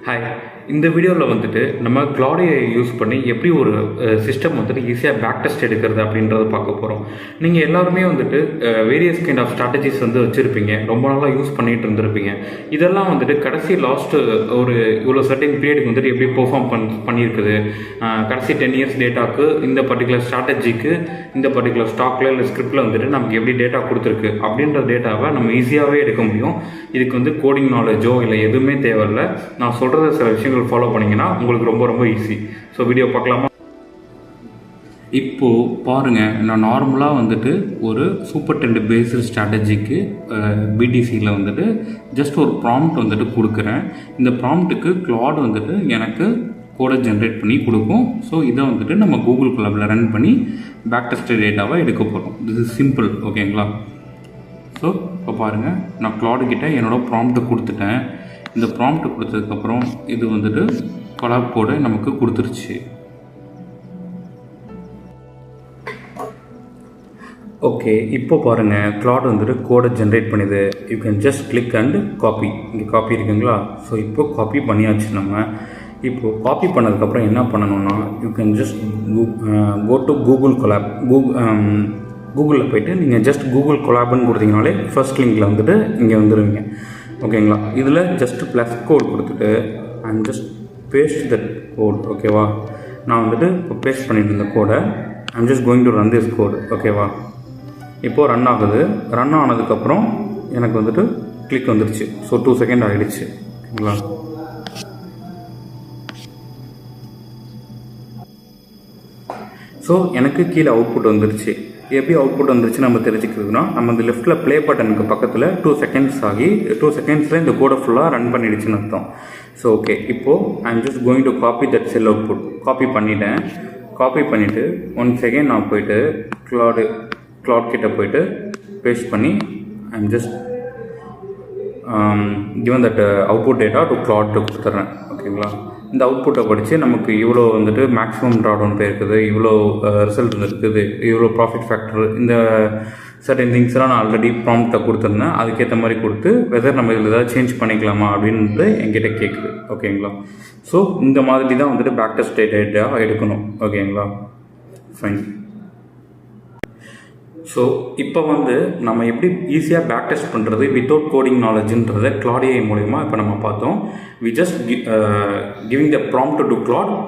Hi, இந்த வீடியோவில் வந்துட்டு நம்ம கிளாடியை யூஸ் பண்ணி எப்படி ஒரு சிஸ்டம் வந்துட்டு ஈஸியாக பேக் டெஸ்ட் எடுக்கிறது அப்படின்றத பார்க்க போகிறோம். நீங்கள் எல்லாருமே வந்துட்டு வேரியஸ் கைண்ட் ஆஃப் ஸ்ட்ராட்டஜிஸ் வந்து வச்சுருப்பீங்க, ரொம்ப நாளாக யூஸ் பண்ணிகிட்டு இருந்திருப்பீங்க. இதெல்லாம் வந்துட்டு கடைசி லாஸ்ட்டு ஒரு இவ்வளோ சர்டன் பீரியடுக்கு வந்துட்டு எப்படி பெர்ஃபார்ம் பண்ணியிருக்குது, கடைசி 10 இயர்ஸ் டேட்டாவுக்கு இந்த பர்டிகுலர் ஸ்ட்ராட்டஜிக்கு இந்த பர்டிகுலர் ஸ்டாக்கில் இல்லை ஸ்கிரிப்டில் வந்துட்டு நமக்கு எப்படி டேட்டா கொடுத்துருக்கு அப்படின்ற டேட்டாவை நம்ம ஈஸியாகவே எடுக்க முடியும். இதுக்கு வந்து கோடிங் நாலேஜோ இல்லை எதுவுமே தேவையில்லை. நான் சொல்கிற சில விஷயங்கள் ஃபாலோ பண்ணிங்கன்னா உங்களுக்கு ரொம்ப ரொம்ப ஈஸி. ஸோ வீடியோ பார்க்கலாமா? இப்போது பாருங்கள், நான் நார்மலாக வந்துட்டு ஒரு சூப்பர் டெண்ட் பேஸ்டு ஸ்ட்ராட்டஜிக்கு பிடிசியில் வந்துட்டு ஜஸ்ட் ஒரு ப்ராம்ப்ட் வந்துட்டு கொடுக்குறேன். இந்த ப்ராம்ப்ட்டுக்கு கிளாட் வந்துட்டு எனக்கு கோடை ஜென்ரேட் பண்ணி கொடுக்கும். ஸோ இதை வந்துட்டு நம்ம கூகுள் கிளப்பில் ரன் பண்ணி பேக் டெஸ்ட் டேட்டாவை எடுக்க போகிறோம். திஸ் இஸ் சிம்பிள், ஓகேங்களா? ஸோ இப்போ பாருங்கள், நான் கிளாடுக்கிட்ட என்னோடய ப்ராம்ப்ட்டை கொடுத்துட்டேன். இந்த ப்ராம்ப்ட் கொடுத்ததுக்கப்புறம் இது வந்துட்டு கொலாப் கோடை நமக்கு கொடுத்துருச்சு. ஓகே, இப்போ பாருங்கள், கிளாட் வந்துட்டு கோடை ஜென்ரேட் பண்ணுது. You can just click and copy. இங்கே காப்பி இருக்குங்களா? ஸோ இப்போ காப்பி பண்ணியாச்சு. நம்ம இப்போது காப்பி பண்ணதுக்கப்புறம் என்ன பண்ணணும்னா, you can just go to Google Colab. கூகுளில் போய்ட்டு நீங்கள் ஜஸ்ட் கூகுள் கொலாப்னு கொடுத்தீங்கனாலே ஃபர்ஸ்ட் லிங்கில் வந்துட்டு இங்கே வந்துடுவீங்க, ஓகேங்களா? இதில் ஜஸ்ட் ப்ளஸ் கோட் கொடுத்துட்டு and just paste that code, ஓகேவா? நான் வந்துட்டு இப்போ பேஸ்ட் பண்ணிட்டு இருந்த கோடை I'm just going to run this code, ஓகேவா? இப்போது ரன் ஆகுது. ரன் ஆனதுக்கப்புறம் எனக்கு வந்துட்டு கிளிக் வந்துடுச்சு. ஸோ 2 செகண்ட் ஆகிடுச்சு, ஓகேங்களா? ஸோ எனக்கு கீழே அவுட்புட் வந்துடுச்சு. எப்படி அவுட்புட் வந்துருச்சு நம்ம தெரிஞ்சுக்கிறதுனா, நம்ம இந்த லெஃப்ட்டில் ப்ளே பட்டனுக்கு பக்கத்தில் 2 செகண்ட்ஸ் ஆகி 2 செகண்ட்ஸில் இந்த கோடை ஃபுல்லாக ரன் பண்ணிடுச்சுன்னு அர்த்தம். ஸோ ஓகே, இப்போது I am just going to copy that cell output. Copy பண்ணிட்டேன். காப்பி பண்ணிவிட்டு 1 செகண்ட் நான் போய்ட்டு கிளாட் கிட்ட போய்ட்டு பேஸ்ட் பண்ணி I am just given that output data to Claude கொடுத்துட்றேன், ஓகேங்களா? இந்த அவுட்புட்டை படித்து நமக்கு இவ்வளோ வந்துட்டு மேக்ஸிமம் ட்ராடவுன் போயிருக்குது, இவ்வளோ ரிசல்ட் இருக்குது, இவ்வளோ ப்ராஃபிட் ஃபேக்டர், இந்த சர்டன் திங்ஸ்லாம் நான் ஆல்ரெடி ப்ராம்ப்டை கொடுத்துருந்தேன். அதுக்கேற்ற மாதிரி கொடுத்து வெதர் நம்ம இதில் ஏதாவது சேஞ்ச் பண்ணிக்கலாமா அப்படின்ட்டு என்கிட்ட கேட்குது, ஓகேங்களா? ஸோ இந்த மாதிரி தான் வந்துட்டு பேக் டெஸ்ட் டேட்டா எடுக்கணும், ஓகேங்களா? ஃபைன். ஸோ இப்போ வந்து நம்ம எப்படி ஈஸியாக பேக் டெஸ்ட் பண்ணுறது வித்தவுட் கோடிங் நாலேஜுன்றதை கிளாடியை மூலிமா இப்போ நம்ம பார்த்தோம். We just giving the prompt to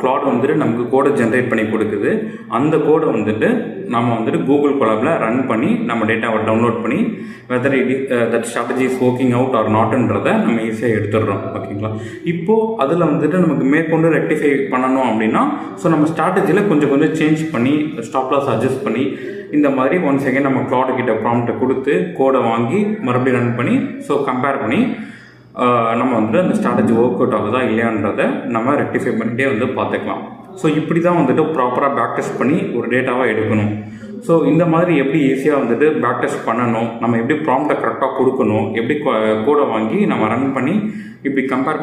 Claude வந்துட்டு நமக்கு கோடை ஜென்ரேட் பண்ணி கொடுக்குது. அந்த கோடை வந்துட்டு நம்ம வந்துட்டு கூகுள் கொலாபில் ரன் பண்ணி நம்ம டேட்டாவை டவுன்லோட் பண்ணி whether that strategy is working out or நாட்ன்றதை நம்ம ஈஸியாக எடுத்துடுறோம், ஓகேங்களா? இப்போது அதில் வந்துட்டு நமக்கு மேற்கொண்டு ரெக்டிஃபை பண்ணணும் அப்படின்னா, ஸோ நம்ம ஸ்ட்ராட்டஜியில் கொஞ்சம் சேஞ்ச் பண்ணி ஸ்டாப் லாஸ் அட்ஜஸ்ட் பண்ணி இந்த மாதிரி 1 செகண்ட் நம்ம கிளாட் கிட்ட ப்ராம்ப்டை கொடுத்து கோடை வாங்கி மறுபடியும் ரன் பண்ணி ஸோ கம்பேர் பண்ணி நம்ம வந்துட்டு அந்த ஸ்ட்ராட்டஜி ஒர்க் அவுட் ஆகுதா இல்லையான்றதை நம்ம ரெக்டிஃபை பண்ணிகிட்டே வந்து பார்த்துக்கலாம். ஸோ இப்படி தான் வந்துட்டு ப்ராப்பராக பேக் டெஸ்ட் பண்ணி ஒரு டேட்டாவாக எடுக்கணும். ஸோ இந்த மாதிரி எப்படி ஈஸியாக வந்துட்டு பேக் டெஸ்ட் பண்ணணும், நம்ம எப்படி ப்ராம்ப்டை கரெக்டாக கொடுக்கணும், எப்படி கோடை வாங்கி நம்ம ரன் பண்ணி இப்படி கம்பேர்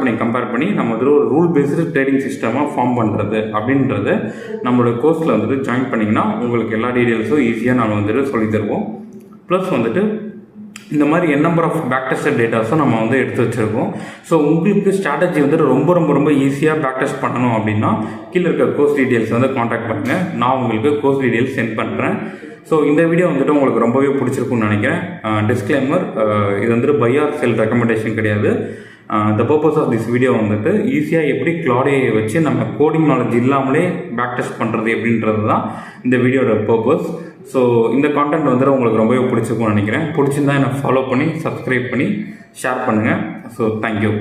பண்ணி நம்ம வந்துட்டு ஒரு ரூல் பேஸ்டு ட்ரேடிங் சிஸ்டமாக ஃபார்ம் பண்ணுறது அப்படின்றத நம்மளோட கோர்ஸில் வந்துட்டு ஜாயின் பண்ணிங்கன்னா உங்களுக்கு எல்லா டீட்டெயில்ஸும் ஈஸியாக நம்ம வந்துட்டு சொல்லி தருவோம். ப்ளஸ் வந்துட்டு இந்த மாதிரி நம்பர் ஆஃப் பேக் டெஸ்டட் டேட்டாஸும் நம்ம வந்து எடுத்து வச்சுருக்கோம். ஸோ உங்களுக்கு ஸ்ட்ராட்டஜி வந்துட்டு ரொம்ப ஈஸியாக பேக் டெஸ்ட் பண்ணணும் அப்படின்னா கீழே இருக்க கோர்ஸ் டீட்டெயில்ஸ் வந்து காண்டாக்ட் பண்ணுங்கள். நான் உங்களுக்கு கோர்ஸ் டீட்டெயில்ஸ் சென்ட் பண்ணுறேன். ஸோ இந்த வீடியோ வந்துட்டு உங்களுக்கு ரொம்பவே பிடிச்சிருக்குன்னு நினைக்கிறேன். டிஸ்க்ளைமர், இது வந்துட்டு பை ஆர் செல் ரெக்கமெண்டேஷன் கிடையாது. The purpose of this video வந்துட்டு ஈஸியாக எப்படி கிளாடியை வச்சு நம்ம கோடிங் நாலேஜ் இல்லாமலே பேக் டெஸ்ட் பண்ணுறது எப்படின்றது தான் இந்த வீடியோட பர்பஸ். ஸோ இந்த கான்டென்ட் வந்துட்டு உங்களுக்கு ரொம்பவே பிடிச்சிருக்கும்னு நினைக்கிறேன். பிடிச்சிருந்தா என்னை ஃபாலோ பண்ணி சப்ஸ்கிரைப் பண்ணி ஷேர் பண்ணுங்கள். So thank you.